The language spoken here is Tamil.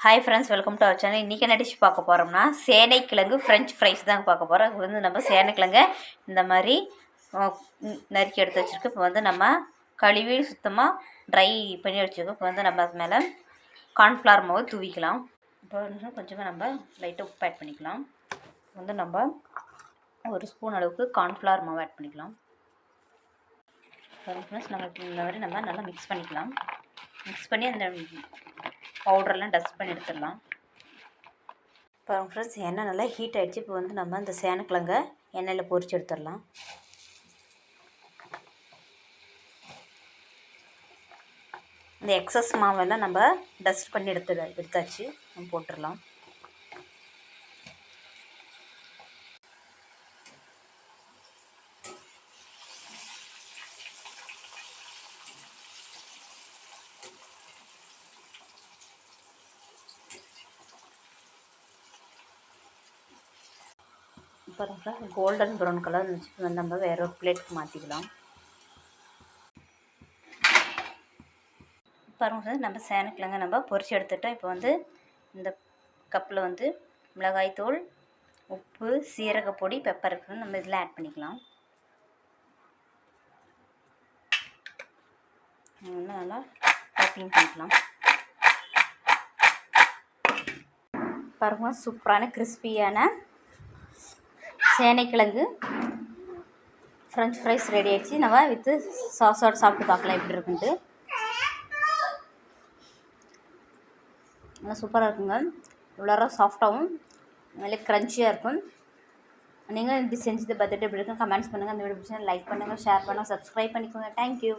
Hi friends, welcome to our channel. இன்றைக்கி என்ன டிஷ் பார்க்க போகிறோம்னா சேனைக்கிழங்கு ஃப்ரெஞ்ச் ஃப்ரைஸ் தான் பார்க்க போகிறோம். இது வந்து நம்ம சேனைக்கிழங்கு இந்த மாதிரி நறுக்கி எடுத்து வச்சுருக்கு. இப்போ வந்து நம்ம கழுவி சுத்தமாக ட்ரை பண்ணி வச்சுருக்கோம். இப்போ வந்து நம்ம அது மேலே கார்ன்ஃப்ளவர் மாவு தூவிக்கலாம். இப்போ கொஞ்சமாக நம்ம லைட்டாக உப்பு ஆட் பண்ணிக்கலாம். வந்து நம்ம ஒரு ஸ்பூன் அளவுக்கு கார்ன்ஃப்ளவர் மாவு ஆட் பண்ணிக்கலாம். ஃப்ரெண்ட்ஸ், நம்ம இந்த மாதிரி நம்ம நல்லா மிக்ஸ் பண்ணிக்கலாம். மிக்ஸ் பண்ணி அந்த பவுடர்லாம் டஸ்ட் பண்ணி எடுத்துடலாம். இப்போ ஃப்ரெண்ட்ஸ், எண்ணெய் நல்லா ஹீட் ஆகிடுச்சு. இப்போ வந்து நம்ம இந்த சேனைக்கிழங்க எண்ணெயில் பொரிச்சு எடுத்துடலாம். இந்த எக்ஸஸ் மாவெல்லாம் நம்ம டஸ்ட் பண்ணி எடுத்தாச்சு. நம்ம போட்டுடலாம். இப்போ கோல்டன் ப்ரௌன் கலர் வந்து நம்ம வேறு ஒரு பிளேட்டுக்கு மாற்றிக்கலாம். பாருங்க, நம்ம சேனைக்கிழங்க நம்ம பொரிச்சு எடுத்துட்டோம். இப்போ வந்து இந்த கப்பில் வந்து மிளகாய்த்தூள், உப்பு, சீரகப்பொடி, பெப்பர் இருக்குன்னு நம்ம இதில் ஆட் பண்ணிக்கலாம். நல்லா டாப்பிங் பண்ணிக்கலாம். பாருங்க, சூப்பரான கிறிஸ்பியான சேனைக்கிழங்கு ஃப்ரெஞ்ச் ஃப்ரைஸ் ரெடி ஆகிடுச்சு. நம்ம வித்து சாஸோடு சாப்பிட்டு பார்க்கலாம் எப்படி இருக்குன்ட்டு. நல்லா சூப்பராக இருக்குங்க. உள்ளார சாஃப்டாகவும் நல்ல க்ரன்ச்சியாக இருக்கும். நீங்கள் இப்படி செஞ்சு பார்த்துட்டு எப்படி இருக்கும் கமெண்ட்ஸ் பண்ணுங்கள். அந்த வீடியோ பிடிச்சா லைக் பண்ணுங்கள், ஷேர் பண்ணுங்கள், சப்ஸ்கிரைப் பண்ணிக்கோங்க. தேங்க்யூ.